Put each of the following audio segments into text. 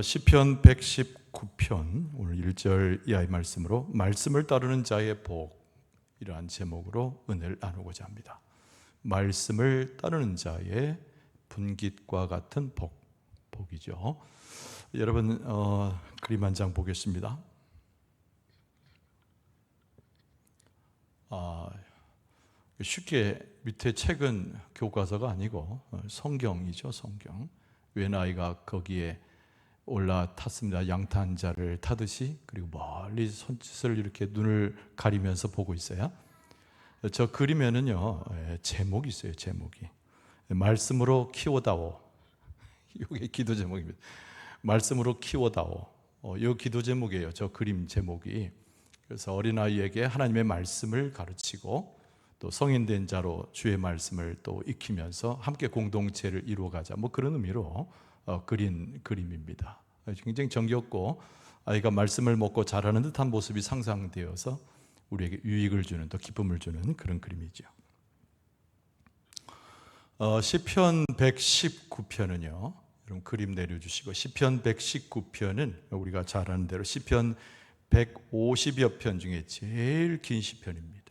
시편 119편 오늘 1절 이하의 말씀으로 말씀을 따르는 자의 복이라는 제목으로 은혜를 나누고자 합니다. 말씀을 따르는 자의 분깃과 같은 복이죠. 여러분 그림 한 장 보겠습니다. 쉽게 밑에 책은 교과서가 아니고 성경이죠. 성경. 웬 아이가 거기에 올라탔습니다. 양탄자를 타듯이. 그리고 멀리 손짓을 이렇게 눈을 가리면서 보고 있어요. 저 그림에는요 제목이 있어요. 제목이 말씀으로 키워다오. 이게 기도 제목입니다. 말씀으로 키워다오. 이 기도 제목이에요. 저 그림 제목이. 그래서 어린아이에게 하나님의 말씀을 가르치고 또 성인된 자로 주의 말씀을 또 익히면서 함께 공동체를 이루어가자, 뭐 그런 의미로 그린 그림입니다. 굉장히 정겹고 아이가 말씀을 먹고 자라는 듯한 모습이 상상되어서 우리에게 유익을 주는, 또 기쁨을 주는 그런 그림이죠. 시편 119편은요, 여러분 그림 내려주시고, 시편 119편은 우리가 잘 아는 대로 시편 150여 편 중에 제일 긴 시편입니다.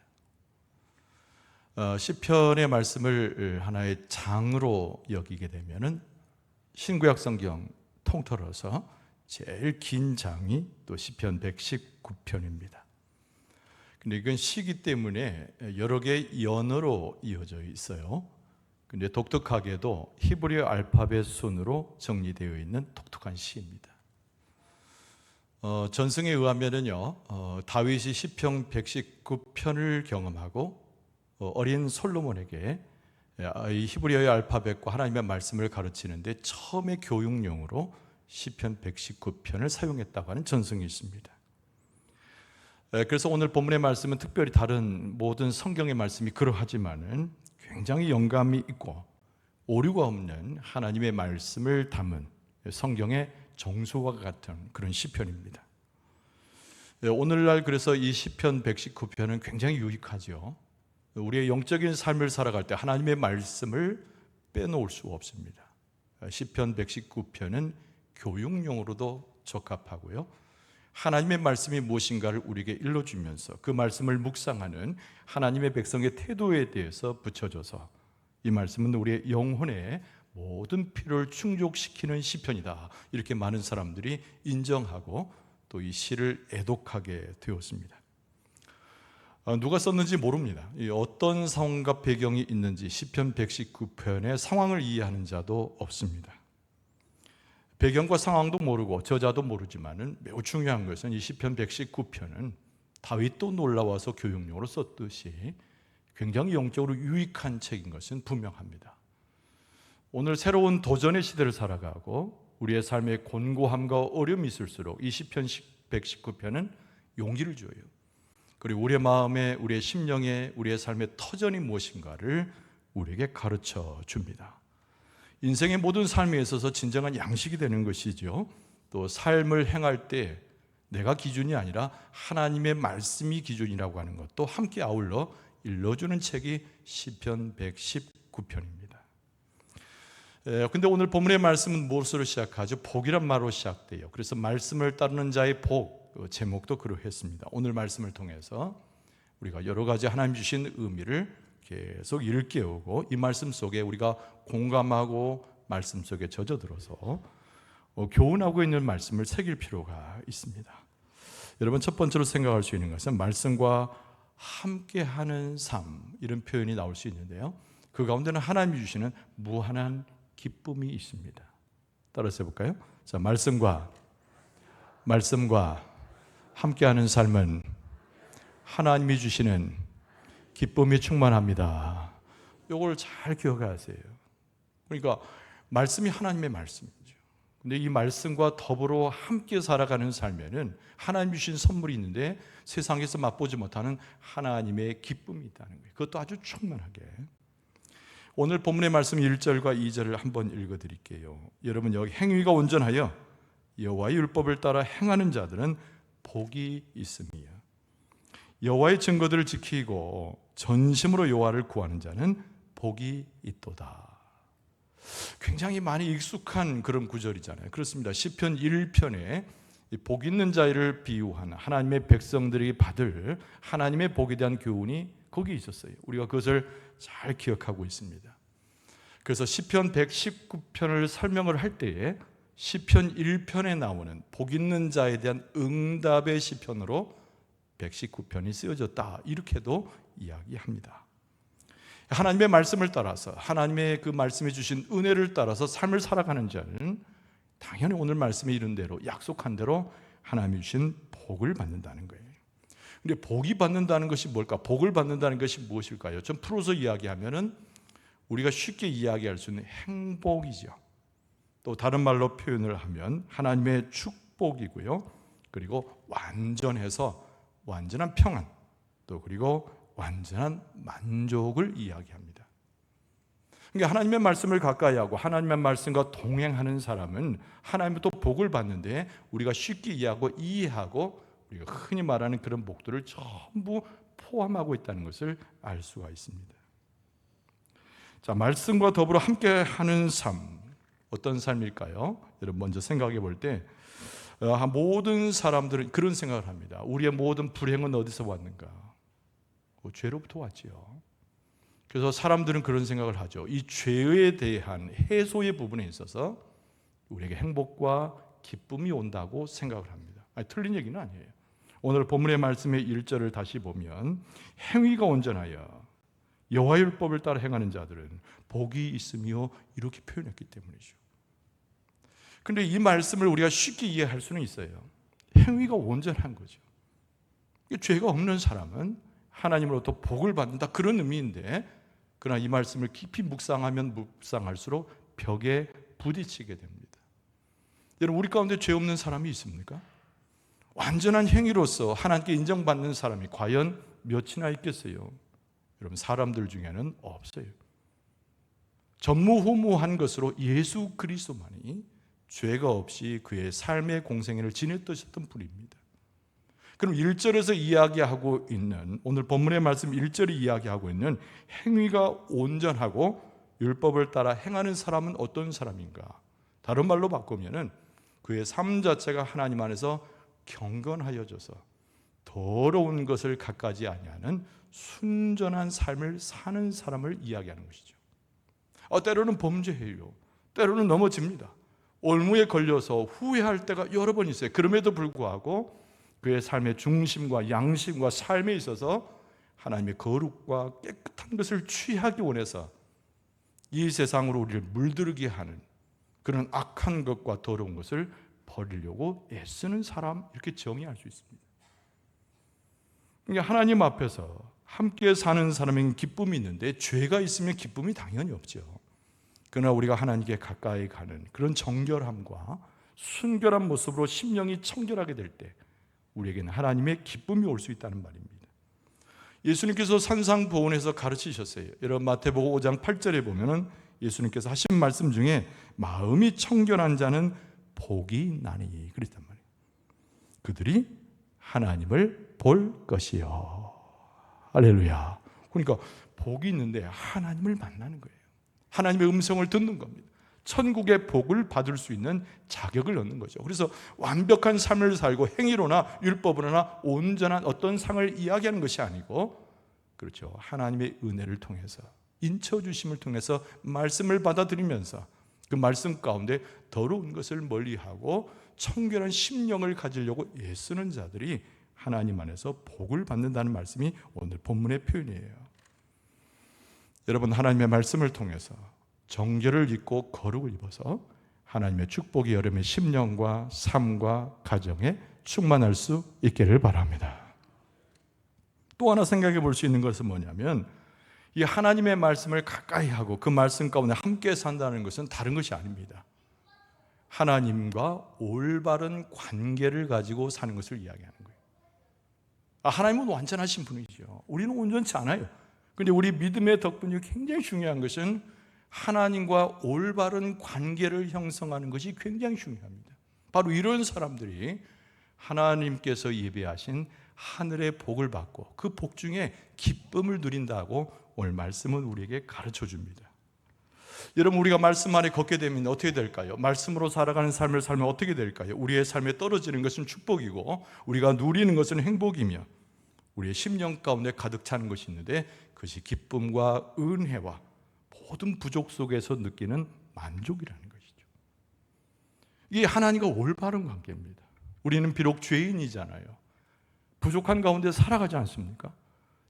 시편의 말씀을 하나의 장으로 여기게 되면은 신구약 성경 통틀어서 제일 긴 장이 또 시편 119편입니다. 근데 이건 시기 때문에 여러 개의 연어로 이어져 있어요. 근데 독특하게도 히브리어 알파벳 순으로 정리되어 있는 독특한 시입니다. 전승에 의하면은요, 다윗이 시편 119편을 경험하고 어린 솔로몬에게 이 히브리어의 알파벳과 하나님의 말씀을 가르치는데 처음에 교육용으로 시편 119편을 사용했다고 하는 전승이 있습니다. 그래서 오늘 본문의 말씀은 특별히 다른 모든 성경의 말씀이 그러하지만은 굉장히 영감이 있고 오류가 없는 하나님의 말씀을 담은 성경의 정수와 같은 그런 시편입니다. 오늘날 그래서 이 시편 119편은 굉장히 유익하죠. 우리의 영적인 삶을 살아갈 때 하나님의 말씀을 빼놓을 수가 없습니다. 시편 119편은 교육용으로도 적합하고요, 하나님의 말씀이 무엇인가를 우리에게 일러주면서 그 말씀을 묵상하는 하나님의 백성의 태도에 대해서 붙여줘서 이 말씀은 우리의 영혼의 모든 필요를 충족시키는 시편이다, 이렇게 많은 사람들이 인정하고 또 이 시를 애독하게 되었습니다. 누가 썼는지 모릅니다. 어떤 상황과 배경이 있는지 시편 119편의 상황을 이해하는 자도 없습니다. 배경과 상황도 모르고 저자도 모르지만은 매우 중요한 것은 이 시편 119편은 다윗도 놀라워서 교육용으로 썼듯이 굉장히 영적으로 유익한 책인 것은 분명합니다. 오늘 새로운 도전의 시대를 살아가고 우리의 삶에 곤고함과 어려움이 있을수록 이 시편 119편은 용기를 줘요. 그리고 우리의 마음에, 우리의 심령에, 우리의 삶의 터전이 무엇인가를 우리에게 가르쳐 줍니다. 인생의 모든 삶에 있어서 진정한 양식이 되는 것이죠. 또 삶을 행할 때 내가 기준이 아니라 하나님의 말씀이 기준이라고 하는 것도 함께 아울러 일러주는 책이 시편 119편입니다. 근데 오늘 본문의 말씀은 무엇으로 시작하죠? 복이란 말로 시작돼요. 그래서 말씀을 따르는 자의 복, 제목도 그러했습니다. 오늘 말씀을 통해서 우리가 여러 가지 하나님 주신 의미를 계속 일깨우고 이 말씀 속에 우리가 공감하고 말씀 속에 젖어들어서 교훈하고 있는 말씀을 새길 필요가 있습니다. 여러분, 첫 번째로 생각할 수 있는 것은 말씀과 함께하는 삶, 이런 표현이 나올 수 있는데요, 그 가운데는 하나님이 주시는 무한한 기쁨이 있습니다. 따라서 해볼까요? 자, 말씀과 함께하는 삶은 하나님이 주시는 기쁨이 충만합니다. 이걸 잘 기억하세요. 그러니까 말씀이 하나님의 말씀이죠. 근데 이 말씀과 더불어 함께 살아가는 삶에는 하나님 주신 선물이 있는데 세상에서 맛보지 못하는 하나님의 기쁨이 있다는 거예요. 그것도 아주 충만하게. 오늘 본문의 말씀 1절과 2절을 한번 읽어드릴게요. 여러분, 여기 행위가 온전하여 여호와의 율법을 따라 행하는 자들은 복이 있음이요, 여호와의 증거들을 지키고 전심으로 여호와를 구하는 자는 복이 있도다. 굉장히 많이 익숙한 그런 구절이잖아요. 그렇습니다. 시편 1편에 복 있는 자를 비유한 하나님의 백성들이 받을 하나님의 복에 대한 교훈이 거기 있었어요. 우리가 그것을 잘 기억하고 있습니다. 그래서 시편 119편을 설명을 할 때에 시편 1편에 나오는 복 있는 자에 대한 응답의 시편으로 119편이 쓰여졌다, 이렇게도 이야기합니다. 하나님의 말씀을 따라서, 하나님의 그 말씀해 주신 은혜를 따라서 삶을 살아가는 자는 당연히 오늘 말씀에 이른 대로, 약속한 대로 하나님이 주신 복을 받는다는 거예요. 근데 복이 받는다는 것이 뭘까? 복을 받는다는 것이 무엇일까요? 좀 풀어서 이야기하면은 우리가 쉽게 이야기할 수 있는 행복이죠. 또 다른 말로 표현을 하면 하나님의 축복이고요. 그리고 완전해서 완전한 평안, 또 그리고 완전한 만족을 이야기합니다. 그러니까 하나님의 말씀을 가까이 하고 하나님의 말씀과 동행하는 사람은 하나님부터 복을 받는데, 우리가 쉽게 이해하고 우리가 흔히 말하는 그런 복들을 전부 포함하고 있다는 것을 알 수가 있습니다. 자, 말씀과 더불어 함께하는 삶, 어떤 삶일까요? 여러분 먼저 생각해 볼 때 모든 사람들은 그런 생각을 합니다. 우리의 모든 불행은 어디서 왔는가? 죄로부터 왔지요. 그래서 사람들은 그런 생각을 하죠. 이 죄에 대한 해소의 부분에 있어서 우리에게 행복과 기쁨이 온다고 생각을 합니다. 아니, 틀린 얘기는 아니에요. 오늘 본문의 말씀의 1절을 다시 보면 행위가 온전하여 여호와의 율법을 따라 행하는 자들은 복이 있으며, 이렇게 표현했기 때문이죠. 그런데 이 말씀을 우리가 쉽게 이해할 수는 있어요. 행위가 온전한 거죠. 죄가 없는 사람은 하나님으로부터 복을 받는다, 그런 의미인데, 그러나 이 말씀을 깊이 묵상하면 묵상할수록 벽에 부딪히게 됩니다. 여러분, 우리 가운데 죄 없는 사람이 있습니까? 완전한 행위로서 하나님께 인정받는 사람이 과연 몇이나 있겠어요? 여러분, 사람들 중에는 없어요. 전무후무한 것으로 예수 그리스도만이 죄가 없이 그의 삶의 공생애를 지냈던 분입니다. 그럼 1절에서 이야기하고 있는, 오늘 본문의 말씀 1절이 이야기하고 있는 행위가 온전하고 율법을 따라 행하는 사람은 어떤 사람인가? 다른 말로 바꾸면은 그의 삶 자체가 하나님 안에서 경건하여져서 더러운 것을 갖가지 아니하는 순전한 삶을 사는 사람을 이야기하는 것이죠. 때로는 범죄해요. 때로는 넘어집니다. 올무에 걸려서 후회할 때가 여러 번 있어요. 그럼에도 불구하고 그의 삶의 중심과 양심과 삶에 있어서 하나님의 거룩과 깨끗한 것을 취하기 원해서 이 세상으로 우리를 물들게 하는 그런 악한 것과 더러운 것을 버리려고 애쓰는 사람, 이렇게 정의할 수 있습니다. 그러니까 하나님 앞에서 함께 사는 사람에게는 기쁨이 있는데 죄가 있으면 기쁨이 당연히 없죠. 그러나 우리가 하나님께 가까이 가는 그런 정결함과 순결한 모습으로 심령이 청결하게 될 때 우리에게는 하나님의 기쁨이 올 수 있다는 말입니다. 예수님께서 산상보훈에서 가르치셨어요. 여러분 마태복음 5장 8절에 보면은 예수님께서 하신 말씀 중에 마음이 청결한 자는 복이 있나니 그랬단 말이에요. 그들이 하나님을 볼 것이요. 할렐루야. 그러니까 복이 있는데 하나님을 만나는 거예요. 하나님의 음성을 듣는 겁니다. 천국의 복을 받을 수 있는 자격을 얻는 거죠. 그래서 완벽한 삶을 살고 행위로나 율법으로나 온전한 어떤 상을 이야기하는 것이 아니고, 그렇죠, 하나님의 은혜를 통해서 인쳐주심을 통해서 말씀을 받아들이면서 그 말씀 가운데 더러운 것을 멀리하고 청결한 심령을 가지려고 애쓰는 자들이 하나님 안에서 복을 받는다는 말씀이 오늘 본문의 표현이에요. 여러분, 하나님의 말씀을 통해서 정결을 입고 거룩을 입어서 하나님의 축복이 여러분의 심령과 삶과 가정에 충만할 수 있기를 바랍니다. 또 하나 생각해 볼 수 있는 것은 뭐냐면, 이 하나님의 말씀을 가까이 하고 그 말씀 가운데 함께 산다는 것은 다른 것이 아닙니다. 하나님과 올바른 관계를 가지고 사는 것을 이야기하는 거예요. 하나님은 완전하신 분이죠. 우리는 온전치 않아요. 그런데 우리 믿음의 덕분이 굉장히 중요한 것은 하나님과 올바른 관계를 형성하는 것이 굉장히 중요합니다. 바로 이런 사람들이 하나님께서 예배하신 하늘의 복을 받고 그 복 중에 기쁨을 누린다고 오늘 말씀은 우리에게 가르쳐 줍니다. 여러분, 우리가 말씀 안에 걷게 되면 어떻게 될까요? 말씀으로 살아가는 삶을 살면 어떻게 될까요? 우리의 삶에 떨어지는 것은 축복이고 우리가 누리는 것은 행복이며 우리의 심령 가운데 가득 차는 것이 있는데 그것이 기쁨과 은혜와 모든 부족 속에서 느끼는 만족이라는 것이죠. 이게 하나님과 올바른 관계입니다. 우리는 비록 죄인이잖아요. 부족한 가운데 살아가지 않습니까?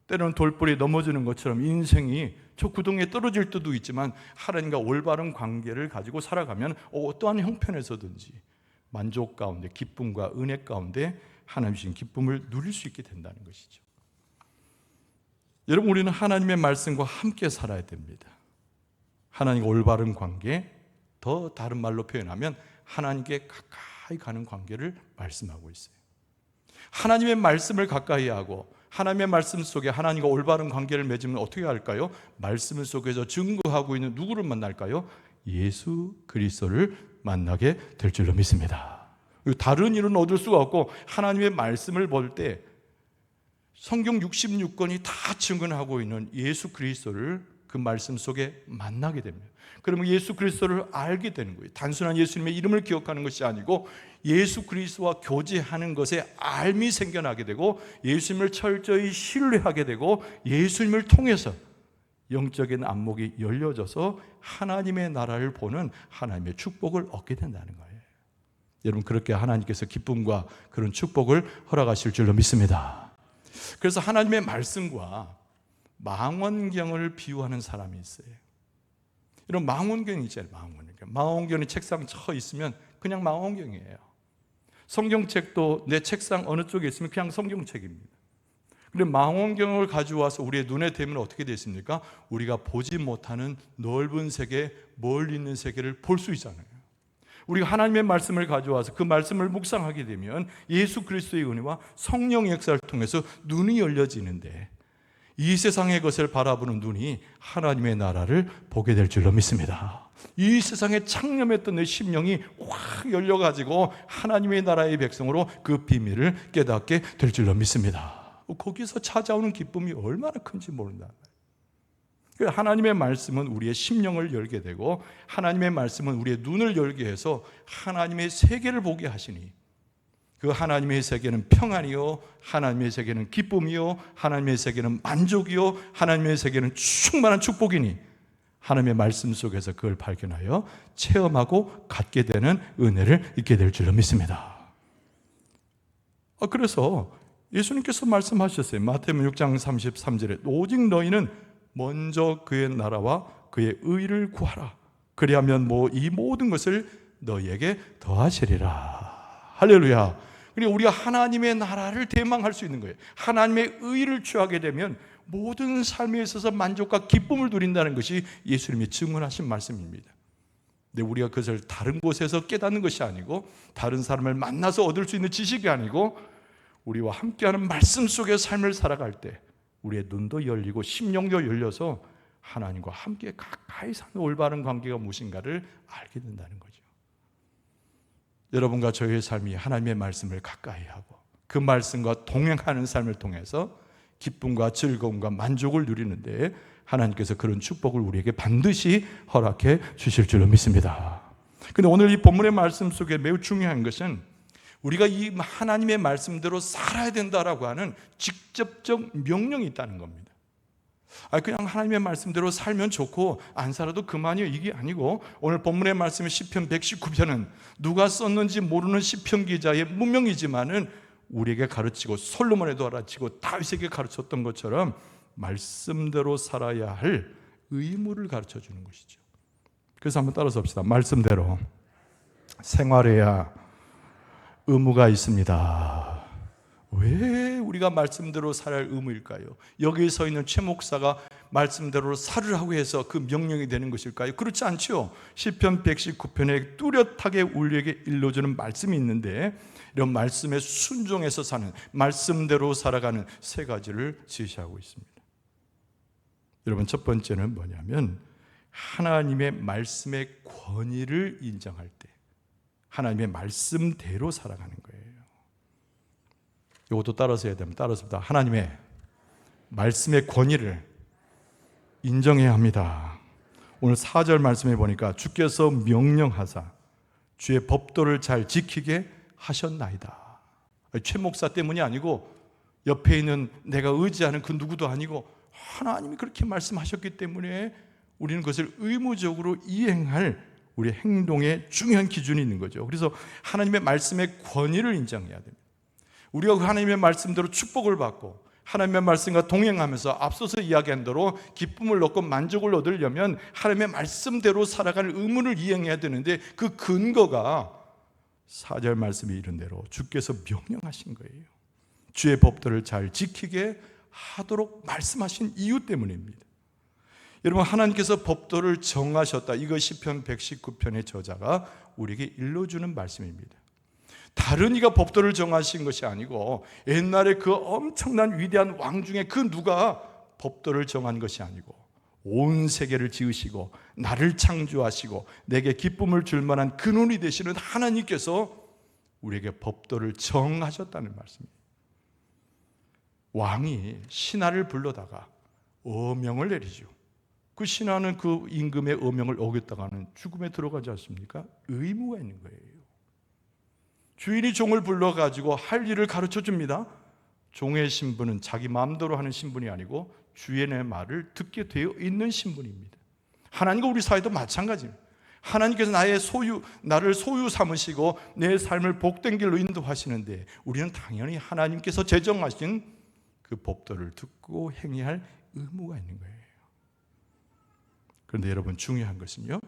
때로는 돌불이 넘어지는 것처럼 인생이 저 구덩이에 떨어질 때도 있지만 하나님과 올바른 관계를 가지고 살아가면 어떠한 형편에서든지 만족 가운데 기쁨과 은혜 가운데 하나님 주신 기쁨을 누릴 수 있게 된다는 것이죠. 여러분, 우리는 하나님의 말씀과 함께 살아야 됩니다. 하나님과 올바른 관계, 더 다른 말로 표현하면 하나님께 가까이 가는 관계를 말씀하고 있어요. 하나님의 말씀을 가까이 하고 하나님의 말씀 속에 하나님과 올바른 관계를 맺으면 어떻게 할까요? 말씀 속에서 증거하고 있는 누구를 만날까요? 예수 그리스도를 만나게 될 줄로 믿습니다. 다른 일은 얻을 수가 없고 하나님의 말씀을 볼 때 성경 66권이 다 증언하고 있는 예수 그리스도를 그 말씀 속에 만나게 됩니다. 그러면 예수 그리스도를 알게 되는 거예요. 단순한 예수님의 이름을 기억하는 것이 아니고 예수 그리스도와 교제하는 것에 알미 생겨나게 되고 예수님을 철저히 신뢰하게 되고 예수님을 통해서 영적인 안목이 열려져서 하나님의 나라를 보는 하나님의 축복을 얻게 된다는 거예요. 여러분, 그렇게 하나님께서 기쁨과 그런 축복을 허락하실 줄로 믿습니다. 그래서 하나님의 말씀과 망원경을 비유하는 사람이 있어요. 이런 망원경이 있잖아요. 망원경이 책상 쳐 있으면 그냥 망원경이에요. 성경책도 내 책상 어느 쪽에 있으면 그냥 성경책입니다. 그런데 망원경을 가져와서 우리의 눈에 대면 어떻게 되십니까? 우리가 보지 못하는 넓은 세계, 멀리 있는 세계를 볼 수 있잖아요. 우리가 하나님의 말씀을 가져와서 그 말씀을 묵상하게 되면 예수 그리스도의 은혜와 성령의 역사를 통해서 눈이 열려지는데 이 세상의 것을 바라보는 눈이 하나님의 나라를 보게 될 줄로 믿습니다. 이 세상에 창념했던 내 심령이 확 열려가지고 하나님의 나라의 백성으로 그 비밀을 깨닫게 될 줄로 믿습니다. 거기서 찾아오는 기쁨이 얼마나 큰지 모른다. 하나님의 말씀은 우리의 심령을 열게 되고 하나님의 말씀은 우리의 눈을 열게 해서 하나님의 세계를 보게 하시니 그 하나님의 세계는 평안이요, 하나님의 세계는 기쁨이요, 하나님의 세계는 만족이요, 하나님의 세계는 충만한 축복이니 하나님의 말씀 속에서 그걸 발견하여 체험하고 갖게 되는 은혜를 잊게 될 줄로 믿습니다. 그래서 예수님께서 말씀하셨어요. 마태복음 6장 33절에 오직 너희는 먼저 그의 나라와 그의 의를 구하라. 그리하면 이 모든 것을 너희에게 더하시리라. 할렐루야. 그러니까 우리가 하나님의 나라를 대망할 수 있는 거예요. 하나님의 의를 취하게 되면 모든 삶에 있어서 만족과 기쁨을 누린다는 것이 예수님이 증언하신 말씀입니다. 근데 우리가 그것을 다른 곳에서 깨닫는 것이 아니고 다른 사람을 만나서 얻을 수 있는 지식이 아니고 우리와 함께하는 말씀 속의 삶을 살아갈 때 우리의 눈도 열리고 심령도 열려서 하나님과 함께 가까이 사는 올바른 관계가 무엇인가를 알게 된다는 거죠. 여러분과 저의 삶이 하나님의 말씀을 가까이 하고 그 말씀과 동행하는 삶을 통해서 기쁨과 즐거움과 만족을 누리는데 하나님께서 그런 축복을 우리에게 반드시 허락해 주실 줄로 믿습니다. 그런데 오늘 이 본문의 말씀 속에 매우 중요한 것은 우리가 이 하나님의 말씀대로 살아야 된다라고 하는 직접적 명령이 있다는 겁니다. 그냥 하나님의 말씀대로 살면 좋고 안 살아도 그만이요, 이게 아니고 오늘 본문의 말씀인 시편 119편은 누가 썼는지 모르는 시편 기자의 문명이지만은 우리에게 가르치고 솔로몬에도 가르치고 다윗에게 가르쳤던 것처럼 말씀대로 살아야 할 의무를 가르쳐 주는 것이죠. 그래서 한번 따라서 합시다. 말씀대로 생활해야 의무가 있습니다. 왜 우리가 말씀대로 살아야 할 의무일까요? 여기에 서 있는 최 목사가 말씀대로 살으라고 해서 그 명령이 되는 것일까요? 그렇지 않죠. 시편 119편에 뚜렷하게 우리에게 일러주는 말씀이 있는데 이런 말씀에 순종해서 사는, 말씀대로 살아가는 세 가지를 제시하고 있습니다. 여러분, 첫 번째는 뭐냐면 하나님의 말씀의 권위를 인정할 때 하나님의 말씀대로 살아가는 거예요. 이것도 따라서 해야 됩니다. 따라서 하나님의 말씀의 권위를 인정해야 합니다. 오늘 4절 말씀해 보니까 주께서 명령하사 주의 법도를 잘 지키게 하셨나이다. 최 목사 때문이 아니고 옆에 있는 내가 의지하는 그 누구도 아니고 하나님이 그렇게 말씀하셨기 때문에 우리는 그것을 의무적으로 이행할 우리 행동의 중요한 기준이 있는 거죠. 그래서 하나님의 말씀의 권위를 인정해야 됩니다. 우리가 그 하나님의 말씀대로 축복을 받고 하나님의 말씀과 동행하면서 앞서서 이야기한 대로 기쁨을 얻고 만족을 얻으려면 하나님의 말씀대로 살아갈 의무를 이행해야 되는데 그 근거가 4절 말씀이 이른 대로 주께서 명령하신 거예요. 주의 법도를 잘 지키게 하도록 말씀하신 이유 때문입니다. 여러분, 하나님께서 법도를 정하셨다. 이거 시편 119편의 저자가 우리에게 일러주는 말씀입니다. 다른 이가 법도를 정하신 것이 아니고 옛날에 그 엄청난 위대한 왕 중에 그 누가 법도를 정한 것이 아니고 온 세계를 지으시고 나를 창조하시고 내게 기쁨을 줄 만한 근원이 되시는 하나님께서 우리에게 법도를 정하셨다는 말씀입니다. 왕이 신하를 불러다가 어명을 내리죠. 그 신하는 그 임금의 어명을 어겼다가는 죽음에 들어가지 않습니까? 의무가 있는 거예요. 주인이 종을 불러가지고 할 일을 가르쳐 줍니다. 종의 신분은 자기 마음대로 하는 신분이 아니고 주인의 말을 듣게 되어 있는 신분입니다. 하나님과 우리 사이도 마찬가지입니다. 하나님께서 나를 소유 삼으시고 내 삶을 복된 길로 인도하시는데 우리는 당연히 하나님께서 제정하신 그 법도를 듣고 행해야 할 의무가 있는 거예요. 그런데 여러분, 중요한 것은요,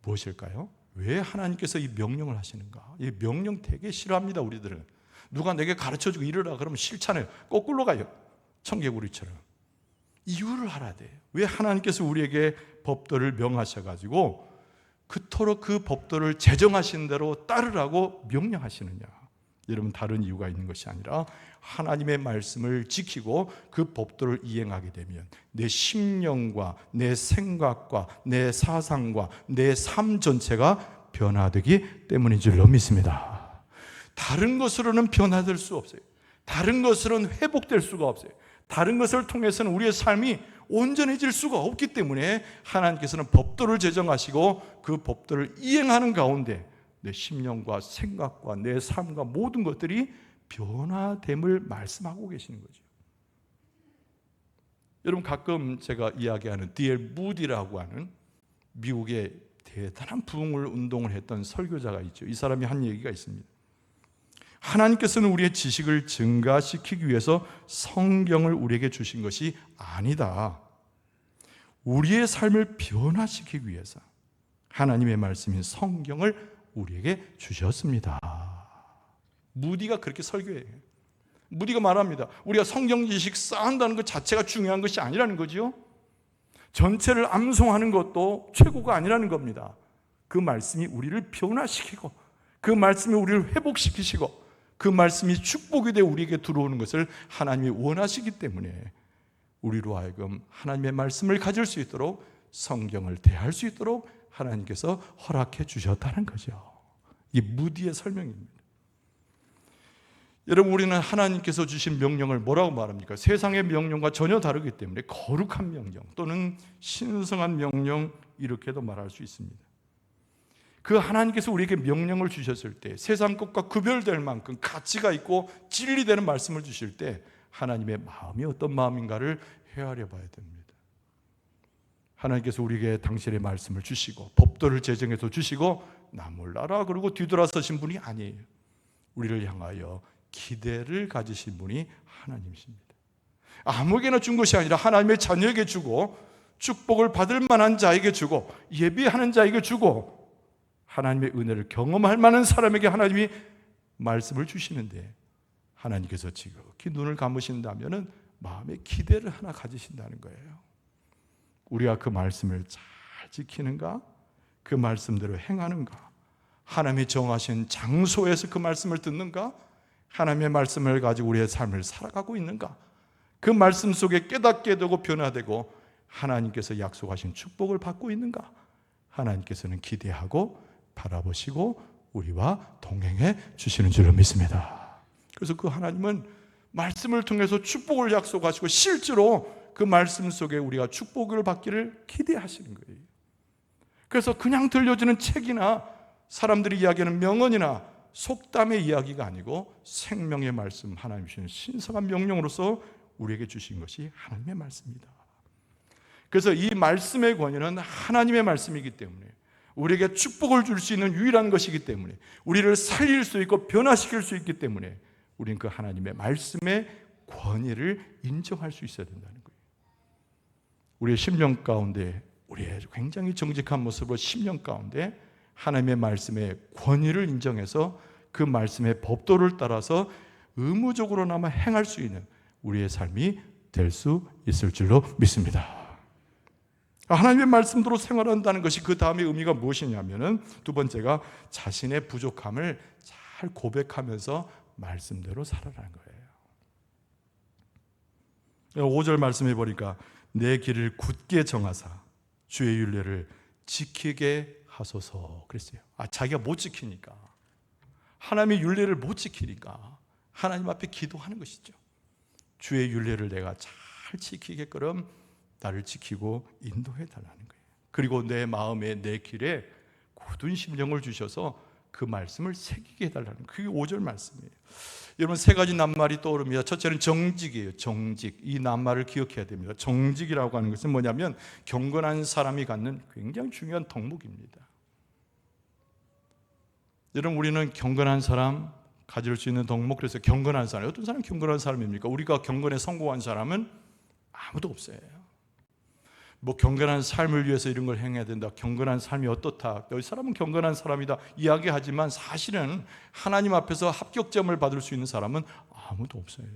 무엇일까요? 왜 하나님께서 이 명령을 하시는가? 이 명령 되게 싫어합니다. 우리들은 누가 내게 가르쳐주고 이러라 그러면 싫잖아요. 거꾸로 가요. 청개구리처럼. 이유를 알아야 돼요. 왜 하나님께서 우리에게 법도를 명하셔가지고 그토록 그 법도를 제정하신 대로 따르라고 명령하시느냐? 여러분, 다른 이유가 있는 것이 아니라 하나님의 말씀을 지키고 그 법도를 이행하게 되면 내 심령과 내 생각과 내 사상과 내 삶 전체가 변화되기 때문인 줄로 믿습니다. 다른 것으로는 변화될 수 없어요. 다른 것으로는 회복될 수가 없어요. 다른 것을 통해서는 우리의 삶이 온전해질 수가 없기 때문에 하나님께서는 법도를 제정하시고 그 법도를 이행하는 가운데 내 심령과 생각과 내 삶과 모든 것들이 변화됨을 말씀하고 계시는 거죠. 여러분, 가끔 제가 이야기하는 D.L. 무디라고 하는 미국의 대단한 부흥을 운동을 했던 설교자가 있죠. 이 사람이 한 얘기가 있습니다. 하나님께서는 우리의 지식을 증가시키기 위해서 성경을 우리에게 주신 것이 아니다. 우리의 삶을 변화시키기 위해서 하나님의 말씀인 성경을 우리에게 주셨습니다. 무디가 그렇게 설교해요. 무디가 말합니다. 우리가 성경 지식 쌓는다는 것 자체가 중요한 것이 아니라는 거죠. 전체를 암송하는 것도 최고가 아니라는 겁니다. 그 말씀이 우리를 변화시키고 그 말씀이 우리를 회복시키시고 그 말씀이 축복이 되어 우리에게 들어오는 것을 하나님이 원하시기 때문에 우리로 하여금 하나님의 말씀을 가질 수 있도록 성경을 대할 수 있도록 하나님께서 허락해 주셨다는 거죠. 이게 무디의 설명입니다. 여러분, 우리는 하나님께서 주신 명령을 뭐라고 말합니까? 세상의 명령과 전혀 다르기 때문에 거룩한 명령 또는 신성한 명령, 이렇게도 말할 수 있습니다. 그 하나님께서 우리에게 명령을 주셨을 때 세상 것과 구별될 만큼 가치가 있고 진리되는 말씀을 주실 때 하나님의 마음이 어떤 마음인가를 헤아려 봐야 됩니다. 하나님께서 우리에게 당신의 말씀을 주시고 법도를 제정해서 주시고 나 몰라라 그러고 뒤돌아서신 분이 아니에요. 우리를 향하여 기대를 가지신 분이 하나님이십니다. 아무에게나 준 것이 아니라 하나님의 자녀에게 주고 축복을 받을 만한 자에게 주고 예비하는 자에게 주고 하나님의 은혜를 경험할 만한 사람에게 하나님이 말씀을 주시는데 하나님께서 지극히 눈을 감으신다면 마음의 기대를 하나 가지신다는 거예요. 우리가 그 말씀을 잘 지키는가? 그 말씀대로 행하는가? 하나님이 정하신 장소에서 그 말씀을 듣는가? 하나님의 말씀을 가지고 우리의 삶을 살아가고 있는가? 그 말씀 속에 깨닫게 되고 변화되고 하나님께서 약속하신 축복을 받고 있는가? 하나님께서는 기대하고 바라보시고 우리와 동행해 주시는 줄로 믿습니다. 그래서 그 하나님은 말씀을 통해서 축복을 약속하시고 실제로 그 말씀 속에 우리가 축복을 받기를 기대하시는 거예요. 그래서 그냥 들려주는 책이나 사람들이 이야기하는 명언이나 속담의 이야기가 아니고 생명의 말씀, 하나님 주시는 신성한 명령으로서 우리에게 주신 것이 하나님의 말씀입니다. 그래서 이 말씀의 권위는 하나님의 말씀이기 때문에, 우리에게 축복을 줄 수 있는 유일한 것이기 때문에, 우리를 살릴 수 있고 변화시킬 수 있기 때문에 우리는 그 하나님의 말씀의 권위를 인정할 수 있어야 된다는 거예요. 우리의 심령 가운데, 우리의 굉장히 정직한 모습으로 심령 가운데 하나님의 말씀의 권위를 인정해서 그 말씀의 법도를 따라서 의무적으로나마 행할 수 있는 우리의 삶이 될 수 있을 줄로 믿습니다. 하나님의 말씀대로 생활한다는 것이 그 다음의 의미가 무엇이냐면은, 두 번째가 자신의 부족함을 잘 고백하면서 말씀대로 살아라는 거예요. 5절 말씀해 보니까 내 길을 굳게 정하사 주의 율례를 지키게 하소서 그랬어요. 자기가 못 지키니까, 하나님의 율례를 못 지키니까 하나님 앞에 기도하는 것이죠. 주의 율례를 내가 잘 지키게끔 나를 지키고 인도해 달라는 거예요. 그리고 내 마음에, 내 길에 굳은 심령을 주셔서 그 말씀을 새기게 해달라는, 그게 5절 말씀이에요. 여러분, 세 가지 낱말이 떠오릅니다. 첫째는 정직이에요. 정직. 이 낱말을 기억해야 됩니다. 정직이라고 하는 것은 뭐냐면 경건한 사람이 갖는 굉장히 중요한 덕목입니다. 여러분, 우리는 경건한 사람 가질 수 있는 덕목, 그래서 경건한 사람, 어떤 사람이 경건한 사람입니까? 우리가 경건에 성공한 사람은 아무도 없어요. 뭐 경건한 삶을 위해서 이런 걸 행해야 된다, 경건한 삶이 어떻다, 이 사람은 경건한 사람이다 이야기하지만 사실은 하나님 앞에서 합격점을 받을 수 있는 사람은 아무도 없어요.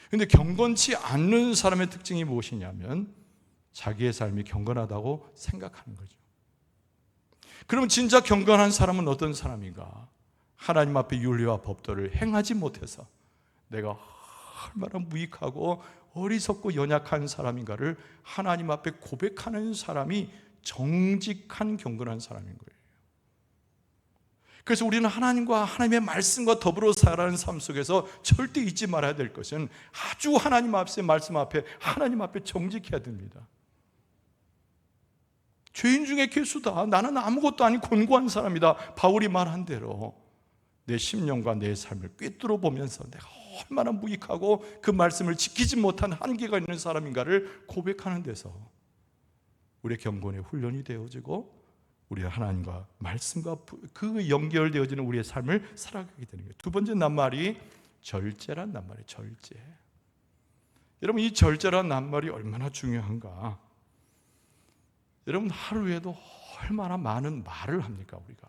그런데 경건치 않는 사람의 특징이 무엇이냐면 자기의 삶이 경건하다고 생각하는 거죠. 그러면 진짜 경건한 사람은 어떤 사람인가? 하나님 앞에 윤리와 법도를 행하지 못해서 내가 얼마나 무익하고 어리석고 연약한 사람인가를 하나님 앞에 고백하는 사람이 정직한 경건한 사람인 거예요. 그래서 우리는 하나님과 하나님의 말씀과 더불어 살아가는 삶 속에서 절대 잊지 말아야 될 것은 아주 하나님 앞에, 말씀 앞에, 하나님 앞에 정직해야 됩니다. 죄인 중에 괴수다, 나는 아무것도 아닌 곤고한 사람이다, 바울이 말한 대로 내 심령과 내 삶을 꿰뚫어 보면서 내가 얼마나 무익하고 그 말씀을 지키지 못한 한계가 있는 사람인가를 고백하는 데서 우리의 경건의 훈련이 되어지고 우리가 하나님과 말씀과 그 연결되어지는 우리의 삶을 살아가게 되는 거예요. 두 번째 낱말이 절제란 낱말이에요. 절제. 여러분, 이 절제란 낱말이 얼마나 중요한가? 여러분, 하루에도 얼마나 많은 말을 합니까? 우리가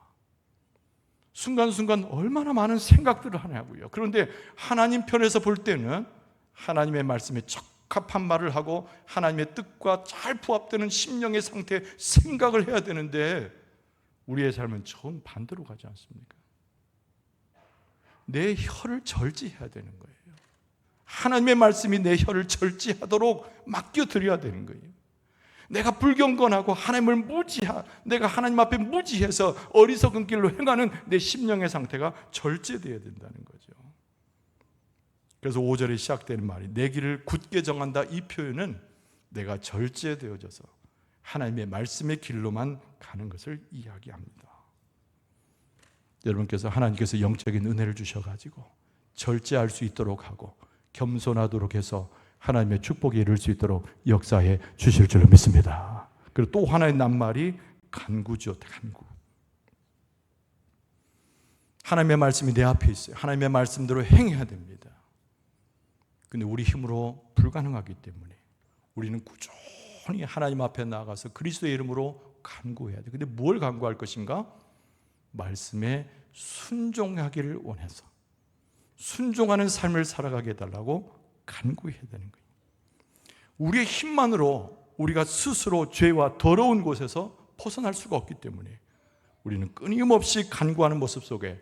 순간순간 얼마나 많은 생각들을 하냐고요. 그런데 하나님 편에서 볼 때는 하나님의 말씀에 적합한 말을 하고 하나님의 뜻과 잘 부합되는 심령의 상태에 생각을 해야 되는데 우리의 삶은 전 반대로 가지 않습니까? 내 혀를 절제해야 되는 거예요. 하나님의 말씀이 내 혀를 절제하도록 맡겨드려야 되는 거예요. 내가 불경건하고 하나님을 내가 하나님 앞에 무지해서 어리석은 길로 행하는 내 심령의 상태가 절제되어야 된다는 거죠. 그래서 5절에 시작되는 말이 내 길을 굳게 정한다, 이 표현은 내가 절제되어져서 하나님의 말씀의 길로만 가는 것을 이야기합니다. 여러분께서 하나님께서 영적인 은혜를 주셔가지고 절제할 수 있도록 하고 겸손하도록 해서 하나님의 축복에 이를 수 있도록 역사해 주실 줄로 믿습니다. 그리고 또 하나의 낱말이 간구죠. 간구. 하나님의 말씀이 내 앞에 있어요. 하나님의 말씀대로 행해야 됩니다. 근데 우리 힘으로 불가능하기 때문에 우리는 꾸준히 하나님 앞에 나가서 그리스도의 이름으로 간구해야 돼요. 근데 뭘 간구할 것인가? 말씀에 순종하기를 원해서 순종하는 삶을 살아가게 해달라고 간구해야 되는 거예요. 우리의 힘만으로 우리가 스스로 죄와 더러운 곳에서 벗어날 수가 없기 때문에 우리는 끊임없이 간구하는 모습 속에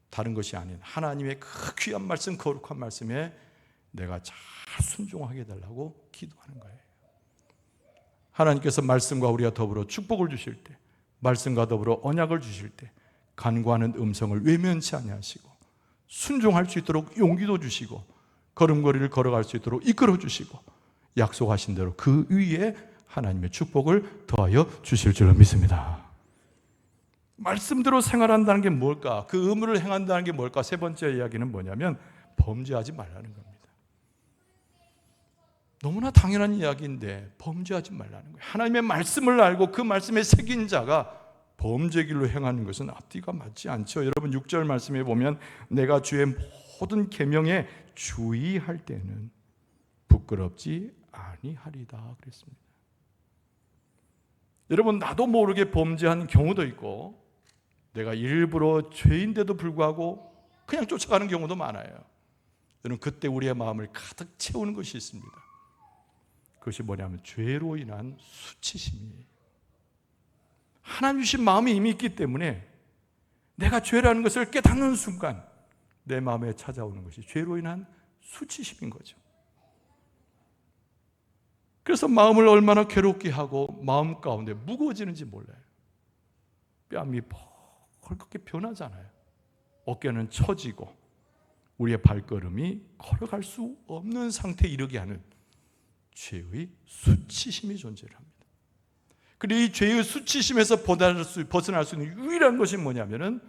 다른 것이 아닌 하나님의 그 귀한 말씀, 거룩한 말씀에 내가 잘 순종하게 해달라고 기도하는 거예요. 하나님께서 말씀과 우리가 더불어 축복을 주실 때, 말씀과 더불어 언약을 주실 때 간구하는 음성을 외면치 아니하시고 순종할 수 있도록 용기도 주시고 걸음걸이를 걸어갈 수 있도록 이끌어 주시고 약속하신 대로 그 위에 하나님의 축복을 더하여 주실 줄로 믿습니다. 말씀대로 생활한다는 게 뭘까? 그 의무를 행한다는 게 뭘까? 세 번째 이야기는 뭐냐면 범죄하지 말라는 겁니다. 너무나 당연한 이야기인데 범죄하지 말라는 거예요. 하나님의 말씀을 알고 그 말씀에 새긴 자가 범죄 길로 행하는 것은 앞뒤가 맞지 않죠. 여러분 6절 말씀에 보면 내가 주의 모든 계명에 주의할 때는 부끄럽지 아니하리다 그랬습니다. 여러분 나도 모르게 범죄한 경우도 있고 내가 일부러 죄인데도 불구하고 그냥 쫓아가는 경우도 많아요. 여러분 그때 우리의 마음을 가득 채우는 것이 있습니다. 그것이 뭐냐면 죄로 인한 수치심이에요. 하나님 주신 마음이 이미 있기 때문에 내가 죄라는 것을 깨닫는 순간 내 마음에 찾아오는 것이 죄로 인한 수치심인 거죠. 그래서 마음을 얼마나 괴롭게 하고 마음 가운데 무거워지는지 몰라요. 뺨이 벌겋게 변하잖아요. 어깨는 처지고 우리의 발걸음이 걸어갈 수 없는 상태에 이르게 하는 죄의 수치심이 존재합니다. 그리고 이 죄의 수치심에서 벗어날 수 있는 유일한 것이 뭐냐면은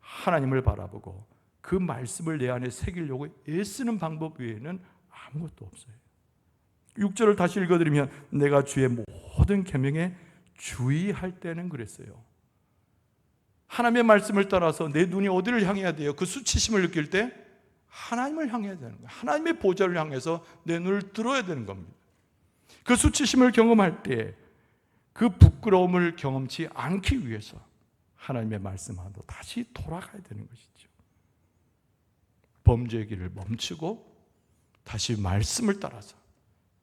하나님을 바라보고 그 말씀을 내 안에 새기려고 애쓰는 방법 외에는 아무것도 없어요. 6절을 다시 읽어드리면 내가 주의 모든 계명에 주의할 때는 그랬어요. 하나님의 말씀을 따라서 내 눈이 어디를 향해야 돼요? 그 수치심을 느낄 때 하나님을 향해야 되는 거예요. 하나님의 보좌를 향해서 내 눈을 들어야 되는 겁니다. 그 수치심을 경험할 때 그 부끄러움을 경험치 않기 위해서 하나님의 말씀 안으로 다시 돌아가야 되는 것이죠. 범죄의 길을 멈추고 다시 말씀을 따라서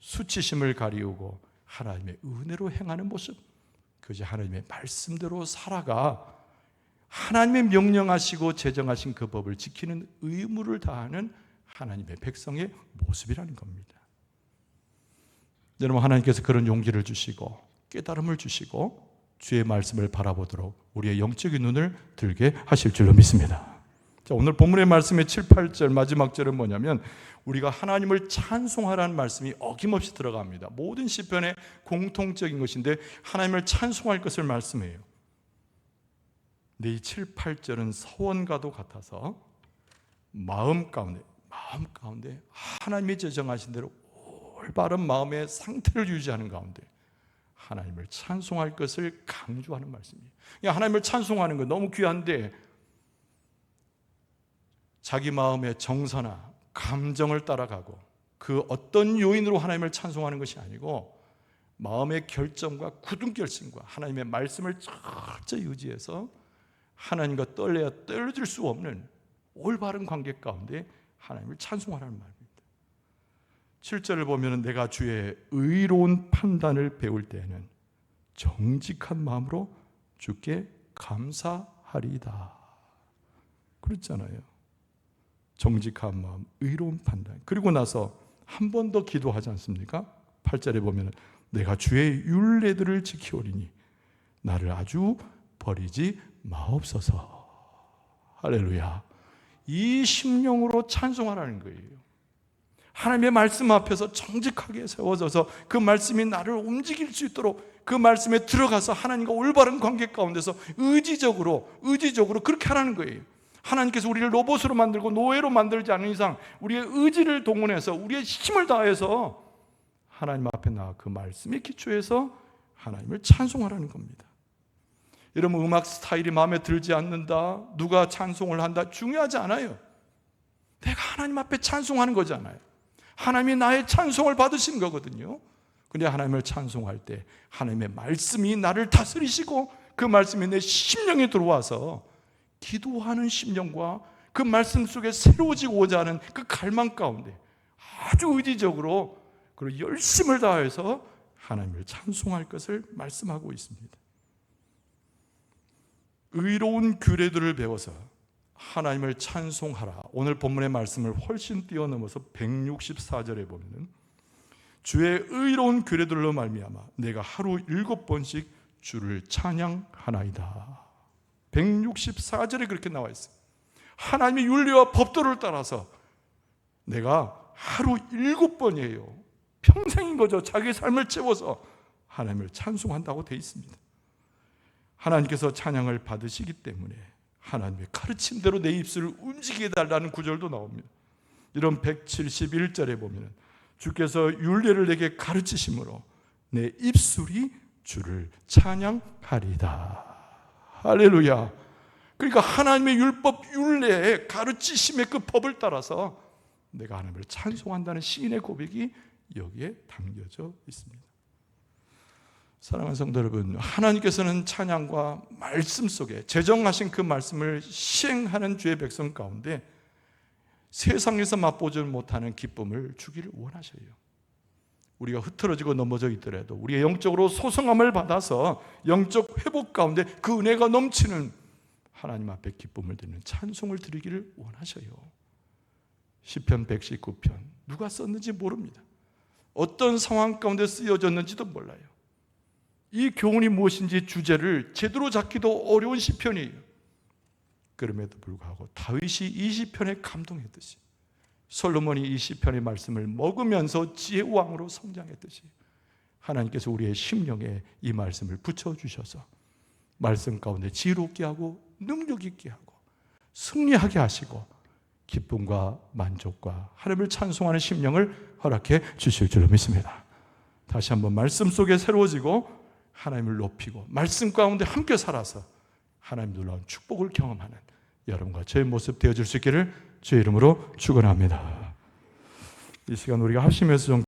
수치심을 가리우고 하나님의 은혜로 행하는 모습, 그것이 하나님의 말씀대로 살아가 하나님의 명령하시고 제정하신 그 법을 지키는 의무를 다하는 하나님의 백성의 모습이라는 겁니다. 여러분 하나님께서 그런 용기를 주시고 깨달음을 주시고 주의 말씀을 바라보도록 우리의 영적인 눈을 들게 하실 줄로 믿습니다. 자, 오늘 본문의 말씀의 7, 8절 마지막 절은 뭐냐면 우리가 하나님을 찬송하라는 말씀이 어김없이 들어갑니다. 모든 시편의 공통적인 것인데 하나님을 찬송할 것을 말씀해요. 근데 이 7, 8절은 서원과도 같아서 마음 가운데 하나님이 제정하신 대로 올바른 마음의 상태를 유지하는 가운데 하나님을 찬송할 것을 강조하는 말씀이에요. 하나님을 찬송하는 건 너무 귀한데 자기 마음의 정서나 감정을 따라가고 그 어떤 요인으로 하나님을 찬송하는 것이 아니고 마음의 결정과 굳은 결심과 하나님의 말씀을 철저히 의지해서 하나님과 떨어질 수 없는 올바른 관계 가운데 하나님을 찬송하라는 말입니다. 7절을 보면 내가 주의 의로운 판단을 배울 때에는 정직한 마음으로 주께 감사하리이다. 그렇잖아요. 정직한 마음, 의로운 판단. 그리고 나서 한 번 더 기도하지 않습니까? 8절에 보면 내가 주의 율례들을 지키오리니 나를 아주 버리지 마옵소서. 할렐루야. 이 심령으로 찬송하라는 거예요. 하나님의 말씀 앞에서 정직하게 세워져서 그 말씀이 나를 움직일 수 있도록 그 말씀에 들어가서 하나님과 올바른 관계 가운데서 의지적으로 그렇게 하라는 거예요. 하나님께서 우리를 로봇으로 만들고 노예로 만들지 않는 이상 우리의 의지를 동원해서 우리의 힘을 다해서 하나님 앞에 나아 그 말씀에 기초해서 하나님을 찬송하라는 겁니다. 여러분 음악 스타일이 마음에 들지 않는다, 누가 찬송을 한다 중요하지 않아요. 내가 하나님 앞에 찬송하는 거잖아요. 하나님이 나의 찬송을 받으신 거거든요. 근데 하나님을 찬송할 때 하나님의 말씀이 나를 다스리시고 그 말씀이 내 심령에 들어와서 기도하는 심령과 그 말씀 속에 새로워지고자 하는 그 갈망 가운데 아주 의지적으로 그리고 열심을 다해서 하나님을 찬송할 것을 말씀하고 있습니다. 의로운 규례들을 배워서 하나님을 찬송하라. 오늘 본문의 말씀을 훨씬 뛰어넘어서 164절에 보면 주의 의로운 규례들로 말미암아 내가 하루 7번씩 주를 찬양하나이다. 164절에 그렇게 나와 있어요. 하나님의 윤리와 법도를 따라서 내가 하루 7번이에요. 평생인 거죠. 자기 삶을 채워서 하나님을 찬송한다고 되어 있습니다. 하나님께서 찬양을 받으시기 때문에 하나님의 가르침대로 내 입술을 움직이게 해달라는 구절도 나옵니다. 이런 171절에 보면 주께서 율례를 내게 가르치심으로 내 입술이 주를 찬양하리다. 할렐루야. 그러니까 하나님의 율법 율례의 가르치심의 그 법을 따라서 내가 하나님을 찬송한다는 시인의 고백이 여기에 담겨져 있습니다. 사랑하는 성도 여러분, 하나님께서는 찬양과 말씀 속에 제정하신 그 말씀을 시행하는 주의 백성 가운데 세상에서 맛보지 못하는 기쁨을 주기를 원하셔요. 우리가 흐트러지고 넘어져 있더라도 우리가 영적으로 소성함을 받아서 영적 회복 가운데 그 은혜가 넘치는 하나님 앞에 기쁨을 드리는 찬송을 드리기를 원하셔요. 시편 119편 누가 썼는지 모릅니다. 어떤 상황 가운데 쓰여졌는지도 몰라요. 이 교훈이 무엇인지 주제를 제대로 잡기도 어려운 시편이에요. 그럼에도 불구하고 다윗이 이 시편에 감동했듯이 솔로몬이 이 시편의 말씀을 먹으면서 지혜의 왕으로 성장했듯이 하나님께서 우리의 심령에 이 말씀을 붙여주셔서 말씀 가운데 지혜롭게 하고 능력 있게 하고 승리하게 하시고 기쁨과 만족과 하나님을 찬송하는 심령을 허락해 주실 줄로 믿습니다. 다시 한번 말씀 속에 새로워지고 하나님을 높이고 말씀 가운데 함께 살아서 하나님 놀라운 축복을 경험하는 여러분과 저의 모습 되어줄 수 있기를 주의 이름으로 축원합니다. 이 시간 우리가 합심해서 좀